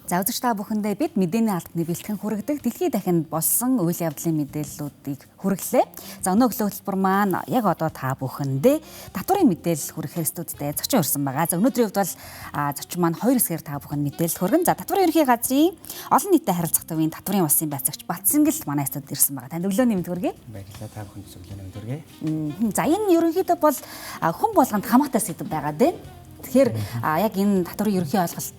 За үзэгч та бүхэндээ бид мэдээний албаны бэлтгэн хүргэдэг дэлхийд дахинд болсон үйл явдлын мэдээллүүдийг хүргэлээ. За өнөө өглөө хөтөлбөр маань яг одоо та бүхэндээ татварын мэдээлэл хүргэхээр студидтэй зочин өрсөн байгаа. За өнөөдрийн хувьд бол зочин маань 2 хэсгээр та бүхэнд мэдээлэл хүргэн. За татварын ерөнхий газрын олон нийтэд харилцах төвийн татварын улсын байцаагч Батсингэл манай студид ирсэн байгаа. Танд өглөөний мэнд хүргэе. Баярлалаа, та бүхэнд өглөөний мэнд хүргэе. За энэ ерөнхийдөө бол хүн болгонд хамаатай сэдв байгаа дээ. Тэгэхээр яг энэ татварын ерөнхий ойлголт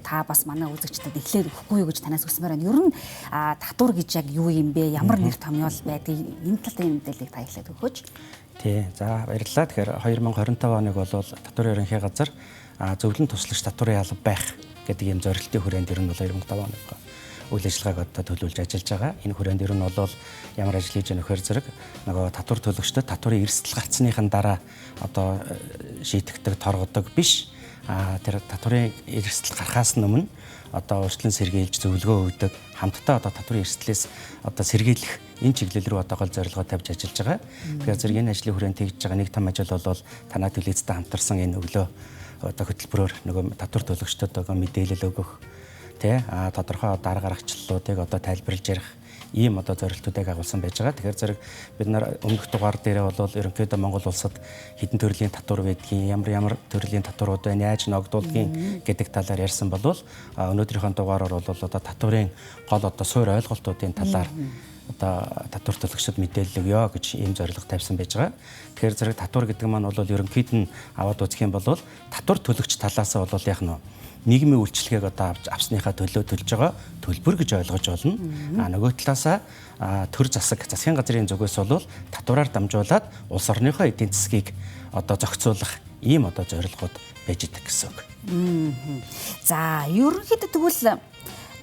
та бас манай үзэгчдэд эхлээд өгөхгүй юу гэж танаас хүсмээр байна. Ер нь татвар гэж яг юу юм бэ? Ямар нэр томьёол байдаг? Энэ талын мэдээллийг та эхлээд өгөөч. Тий. За баярлалаа. Тэгэхээр 2025 оног бол татварын ерөнхий газар зөвлөн туслагч татварын алба байх гэдэг ийм зорилтын хүрээнд ер нь бол 2025 оног үйл ажиллагааг одоо төлөвлөж ажиллаж байгаа. Энэ хүрээнд ер нь бол ямар ажил хийж өгөхөр зэрэг нөгөө татвар төлөгчдөд татварын эрсдэл гарцсныхан дараа одоо шийтгдэг, торгодог биш. Тэр татварын эрсдэл гарахаас өмнө одоо урьдчилан сэргийлж зөвлөгөө өгдөг, хамтдаа одоо татварын эрсдлээс одоо сэргийлэх энэ чиглэл рүү одоо гол зорилгоо тавьж ажиллаж байгаа. Тэгэхээр зэрэг энэ ажлын хүрээнд тэгж байгаа нэг том ажил бол танай телевизтэй хамтарсан энэ өглөө одоо хөтөлбөрөөр нөгөө татвар төлөгчдөд одоо мэдээлэл өгөх, тодорхой одоо арга гаргачлалуудыг одоо тайлбарлаж ярих ийм одоо зорилтуудыг агуулсан байж байгаа. Тэгэхээр зэрэг бид нар өмнөх дугаар дээрээ бол ерөнхийдөө Монгол улсад хэдэн төрлийн татвар байдгийг, ямар төрлийн татварууд байна, яаж ногдуулдгийг гэдэг талаар ярьсан болвол өнөөдрийнхөө дугаараар бол одоо татварын гол одоо суур ойлголтуудын талаар одоо татвар төлөгчдөд мэдээлэл өгье гэж ийм зорилго тавьсан байж байгаа. Тэгэхээр зэрэг татвар гэдэг маань бол ерөнхийд нь аваад үзэх юм бол татвар төлөгч талаас нь бол яг нь нийгмийн үйлчлэгийг одоо авсныхаа төлөө төлж байгаа төлбөр гэж ойлгож болно. Нөгөө талаасаа төр засгийн газрын зүгээс бол татвараар дамжуулаад улс орныхоо эдийн засгийг одоо зохицуулах ийм одоо зорилгоод байж идэг гэсэн үг. За ерөнхийдөө тэгвэл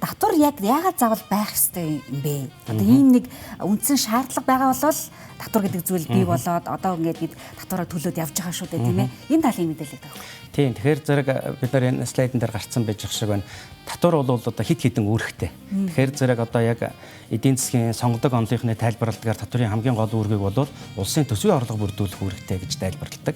татвар яг яагаад заавал байх ёстой юм бэ? Одоо ийм нэг үндсэн шаардлага байгаа бол татвар гэдэг зүйл бий болоод одоо ингээд бид татвараа төлөөд явж байгаа шүү дээ, тийм ээ. Энэ талын мэдээлэл өгөх. Тийм. Тэгэхээр зэрэг бид нар энэ слайдн дээр гарцсан байж байгаа шиг байна. Татвар бол одоо хит хитэн үүрэгтэй. Тэгэхээр зэрэг одоо яг эдийн засгийн сонгодог онолынхны тайлбарладгаар татварын хамгийн гол үүргийг бол улсын төсвийн орлого бүрдүүлэх үүрэгтэй гэж тайлбарладаг.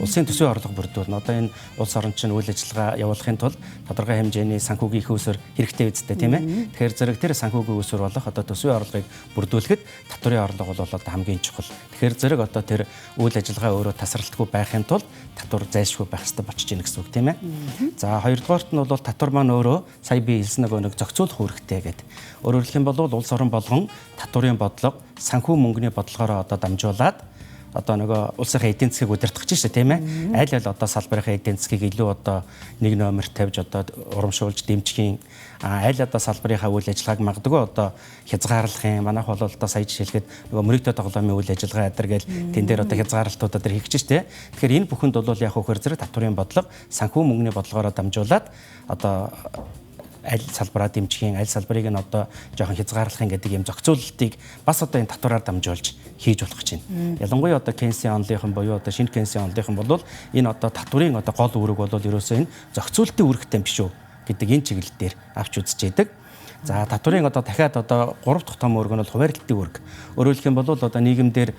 Улсын төсвийн орлого бүрдүүлнэ. Одоо энэ улс орон чинь үйл ажиллагаа явуулахын тулд тодорхой хэмжээний санхүүгийн их усөр хэрэгтэй үсттэй, тийм ээ. Тэгэхээр зэрэг тэр санхүүгийн усөр болох одоо төсвийн орлогыг бүрдүүлэхэд татварын орлого бол одоо хамгийн чухал. Тэгэхээр зэрэг одоо тэр үйл ажиллагаа өөрөө тасралтгүй байхын тулд татвар зайлшгүй байх хэрэгтэй болчихж байна гэсэн үг, тийм ээ. За хоёрдугаарт нь бол татвар маань өөрөө сая би хэлсэн нэг зохицуулах үүрэгтэй гэдэг. Өөрөөр хэлэх юм бол улс орон болгон татварын бодлого санхүү мөнгөний бодлогоор одоо дамжуулаад одоо нөгөө улсынхаа эдийн засгийг удирдах гэж шүү дээ, тийм ээ. Аль одоо салбарынхаа эдийн засгийг илүү одоо нэг номер тавьж одоо урамшуулж дэмжихийн аль одоо салбарынхаа үйл ажиллагааг магадгүй одоо хязгаарлахын манайх бол одоо сая жишээлгээд нөгөө мөрөгтэй тоглоомын үйл ажиллагаа адар гээл тэн дээр одоо хязгаарлалтууд адар хийх гэж шүү дээ. Тэгэхээр энэ бүхэнд бол яг хөөр зэрэг татварын бодлого санхүү мөнгөний бодлогоор дамжуулаад одоо аль салбараа дэмжихийн, аль салбарыг нь одоо жоохон хязгаарлахын гэдэг юм зохицуулалтыг бас одоо энэ татвараар дамжуулж хийж болох гэж байна. Ялангуяа одоо Кейнсийн онолынхан буюу одоо шинэ Кейнсийн онолынхан бол энэ одоо татварын одоо гол үүрэг бол ерөөсөө энэ зохицуулалтын үүрэгтэй биш үү гэдэг энэ чиглэл дээр авч үзэж яадаг. За татварын одоо дахиад одоо 3 дахь том үүрэг нь бол хуваарлтын үүрэг. Өөрөөр хэлэх юм бол одоо нийгэмдэр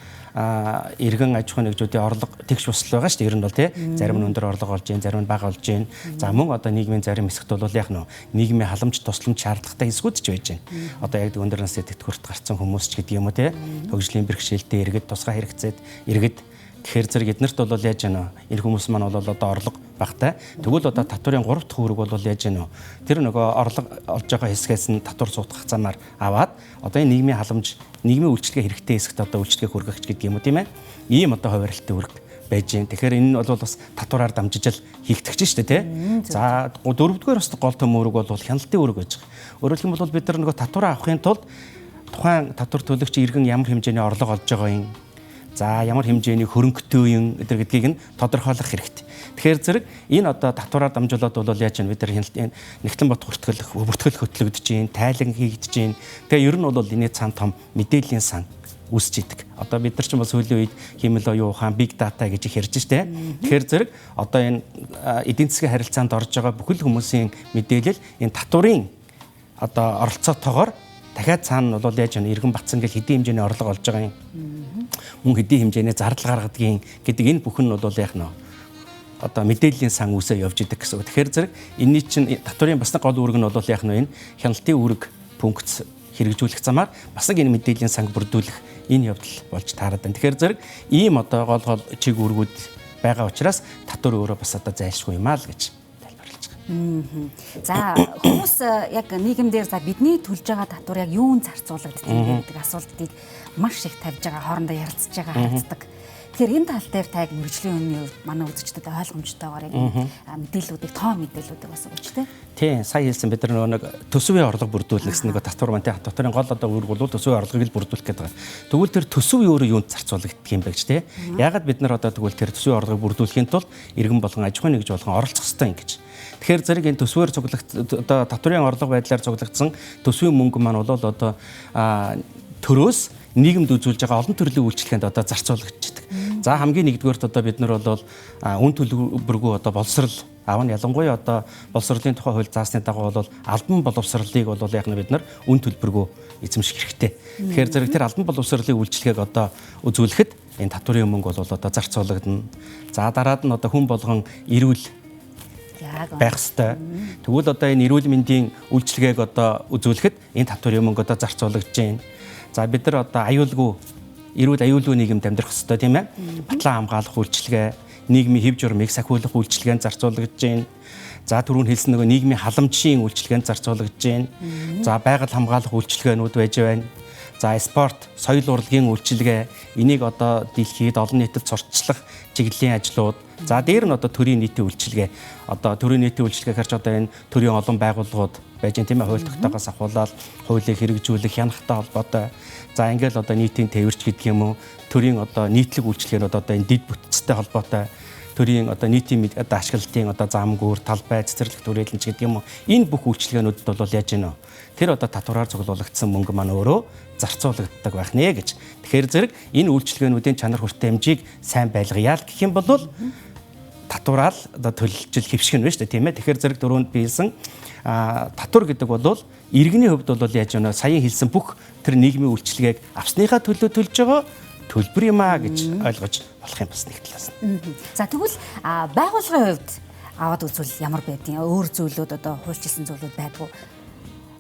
иргэн аж ахуйн нэгжүүдийн орлого тэгш босл байгаа шүү дээ. Ер нь бол тий зарим нь өндөр орлого олж гин, зарим нь бага олж гин. За мөн одоо нийгмийн зарим хэсэгт бол яг нь нийгмийн халамж тусламж шаардлагатай хэсгүүд ч байж байна. Одоо яг өндөр насны тэтгэврт гарсан хүмүүс ч гэдэг юм уу тий хөгжлийн бэрхшээлтэй иргэд, тусгай хэрэгцээд иргэд. Тэгэхээр зэрэг эднэрт бол яаж яана энэ хүмүүс маань бол одоо орлого багтай. Тэгвэл одоо татварын 3 дахь үүрэг бол яаж яана тэр нөгөө орлого олж байгаа хэсгээс нь татвар суудах замаар аваад одоо энэ нийгмийн халамж, нийгмийн үйлчлэгээ хэрэгтэй хэсэгт одоо үйлчлэгээ хүргэх гэдэг юм уу, тийм ээ. Ийм одоо хуваарлтын үүрэг байж гин. Тэгэхээр энэ нь бол бас татвараар дамжиж л хийгдэх чинь шүү дээ, тий. За дөрөвдүгээр бас гол том үүрэг бол хяналтын үүрэг байж байгаа. Өөрөөр хэлбэл бид нар нөгөө татвараа авахын тулд тухайн татвар төлөгч иргэн ямар хэмжээний орлого олж байгаа юм, за ямар хэмжээний хөрөнгөтэй юм гэдгийг нь тодорхойлох хэрэгтэй. Тэгэхээр зэрэг энэ одоо татвараар дамжуулаад бол яаж вэ? Бид нар хяналтын нэгтлэн бот бүртгэл хөтлөгдөж гин, тайлан хийгдэж гин. Тэгээ ер нь бол энэ цаан том мэдээллийн сан үүсэж идэг. Одоо бид нар ч бас сүүлийн үед хэмэл оюун ухаан, big data гэж их ярьж штэ. Тэгэхээр зэрэг одоо энэ эдийн засгийн харилцаанд орж байгаа бүхэл хүмүүсийн мэдээлэл энэ татварын одоо оролцоотойгоор дахиад цаана бол яаж вэ? Иргэн батсан гэл хэдийн хэмжээний орлого олж байгаа юм. Мөн хэдийн хэмжээний зардал гаргадгийн гэдэг энэ бүхэн нь бол яг нөө одоо мэдээллийн сан үсээ явж идэг гэсэн үг. Тэгэхээр зэрэг энэний чинь татварын бас нэг гол үүрэг нь бол яг нь энэ хяналтын үүрэг функц хэрэгжүүлэх замаар бас нэг энэ мэдээллийн санг бүрдүүлэх энэ явдал болж таарад байна. Тэгэхээр зэрэг ийм одоо гол чиг үүргүүд байгаа учраас татвар өөрөө бас одоо зайлшгүй юм аа л гэж тайлбарлаж байгаа. За хүмүүс яг нийгэмдэр за бидний төлж байгаа татвар яг юунд зарцуулагддаг гэдэг асуултыг маш их тавьж байгаа, хоорондоо ярилцж байгаа харагддаг. Тэгэхээр энэ тал дээр та яг мэргэжлийн үнийн хувьд манай үзэгчдэд ойлгомжтойгоор яг мэдээллүүдийг тоо мэдээллүүдийг бас өгч тээ. Тийм, сая хэлсэн бид нар нэг төсвийн орлого бүрдүүлнэ гэсэн нэг татвар маань татварын гол одоо үүрэг бол төсвийн орлогыг л бүрдүүлэх гэдэг байна. Тэгвэл тэр төсөв өөрөө юунд зарцуулагддаг юм бэ гэж тээ. Яагаад бид нар одоо тэгвэл тэр төсвийн орлогыг бүрдүүлэхийн тулд иргэн болгон аж ахуйн нэгж болгон оролцох хэрэгтэй юм гэж. Тэгэхээр зэрэг энэ төсвөөр одоо татварын орлого байдлаар цуглагдсан төсвийн мөнгө маань бол одоо төрөөс нийгэмд үзүүлж байгаа олон төрлийн үйлчлэгэнд одоо зарцуулагдчихдаг. За хамгийн нэгдүгээрт одоо бид нар бол үн төлбөргүй одоо боловсрал аав нь ялангуяа одоо боловсролын тухай хууль заасны дагуу бол албан боловсролыг бол яг нь бид нар үн төлбөргүй эзэмших хэрэгтэй. Тэгэхээр зэрэг тэр албан боловсролын үйлчлэгийг одоо үзүүлэхэд энэ татварын мөнгө бол одоо зарцуулагдана. За дараад нь одоо хүн болгон эрүүл байх ёстой. Тэгвэл одоо энэ эрүүл мэндийн үйлчлэгийг одоо үзүүлэхэд энэ татварын мөнгө одоо зарцуулагдж байна. За бид нар одоо эрүүл аюулгүй нийгэмд амьдрах ёстой тийм ээ. Батлан хамгаалах үйлчилгээ, нийгмийн хэв журмыг сахиулах үйлчилгээнд зарцуулагдж байна. За түрүүн хэлсэн нөгөө нийгмийн халамжийн үйлчилгээнд зарцуулагдж байна. За байгаль хамгаалах үйлчилгээнүүд байж байна. За спорт, соёл урлагийн үйлчилгээ, энийг одоо дэлхийд олон нийтэд сурталчлах чиглэлийн ажлууд. За дээр нь одоо төрийн нийтийн үйлчилгээ. Одоо төрийн нийтийн үйлчилгээ харж одоо энэ төрийн олон байгууллагууд байж байгаа тийм ээ, хууль тогтоогоос ахуулаад хуулийг хэрэгжүүлэх хянахтай холбоотой. За ингээл одоо нийтийн тээвэрч гэдэг юм уу, төрийн одоо нийтлэг үйлчилгээнүүд одоо энэ дэд бүтцтэй холбоотой. Төрийн одоо нийтийн одоо ашиглалтын одоо зам гүр, талбай, цэцэрлэг түрээлэнч гэдэг юм уу. Энэ бүх үйлчилгээнүүдэд бол яаж гинэ? Тэр одоо татвараар цуглуулагдсан мөнгө маань өөрөө зарцуулагддаг байх нэ гэж. Тэгэхээр зэрэг энэ үйлчилгээнүүдийн чанар хүртээмжийг сайн байлгая л гэх юм бол татвараар одоо төлөвлөж хэвших нь байна шүү дээ, тийм ээ. Тэгэхээр зэрэг дөрөнд биелсэн татвар гэдэг бол иргэний хувьд бол яаж гинэ? Саяхан хэлсэн бүх тэр нийгмийн үйлчилгээг авсныхаа төлөө төлж байгаа төлбөр юм аа гэж ойлгож болох юм бас нэг талаас нь. За тэгвэл байгууллагын хувьд аваад үзвэл ямар байдгийг өөр зүйлүүд одоо хуульчилсан зүйлүүд байдгүй.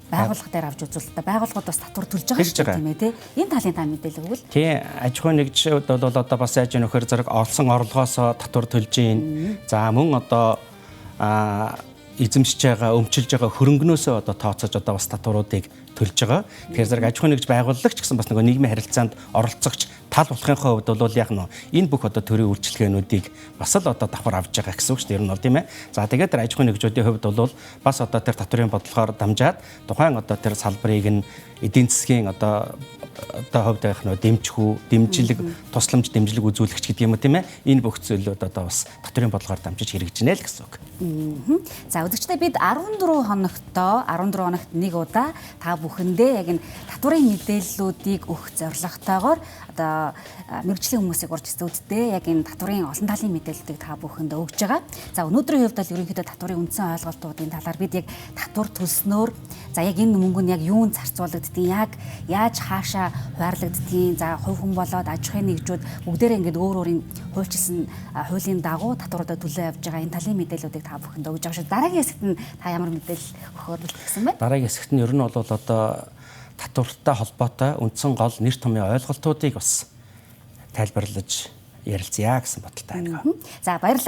Байгууллага дээр авч үзвэл байгууллагууд бас татвар төлж байгаа шүү дээ тийм ээ тий. Энэ талын та мэдээлэл өгвөл. Тий, аж ахуйн нэгжүүд бол одоо бас яаж нөхөр зэрэг олсон орлогоос татвар төлж гин. За мөн одоо эзэмшиж байгаа, өмчилж байгаа хөрөнгнөөсөө одоо тооцоож одоо бас татваруудыг төлж байгаа. Тэгэхээр зэрэг аж ахуйн нэгж байгууллага ч гэсэн бас нөгөө нийгмийн харилцаанд оролцогч тал болохынхаа хувьд бол яг энэ бүх одоо төрийн үйлчилгээнүүдийг бас л одоо давхар авж байгаа гэсэн үг шүү дээ. Ер нь бол тийм ээ. За тэгээд тэр аж ахуйн нэгжүүдийн хувьд бол бас одоо тэр татварын бодлогоор дамжаад тухайн одоо тэр салбарыг нь эдийн засгийн одоо хувьд байх дэмжлэг, тусламж дэмжлэг үзүүлэгч гэдэг юм уу тийм ээ. Энэ бүх зүйлүүд одоо бас татварын бодлогоор дамжиж хэрэгжинэ л гэсэн үг. За үзэгчдээ бид 14 хоногт нэг удаа та бүхэндээ яг энэ татварын мэдээллүүдийг өгөх зорилготойгоор одоо мэргэжлийн хүмүүсийг урьж зүйдтэй яг энэ татварын олон талын мэдээллүүдийг та бүхэндээ өгж байгаа. За өнөөдрийн хувьд бол ерөнхийдөө татварын үндсэн ойлголтуудын талаар бид яг татвар төлснөөр за яг энэ мөнгө нь яг юунд зарцуулагддгийг, яг яаж хаашаа хуваарлагддгийг, за хувь хүн болоод аж ахуйн нэгжүүд бүгдээрээ ингээд өөр өөрийн хуульчилсан хуулийн дагуу татваруудаа төлөө явж байгаа энэ талын мэдээллүүдийг та бүхэндээ өгж байгаа шүү. Дараагийн хэсэгт нь та ямар мэдээлэл өгөхөөр бэлтгэсэн бэ? Дараагийн хэсэгт нь ер нь бол одоо татвартай холбоотой үндсэн гол нэр томьёо ойлголтуудыг бас тайлбарлаж ярилцъя гэсэн бодолтой байна. За баярлалаа.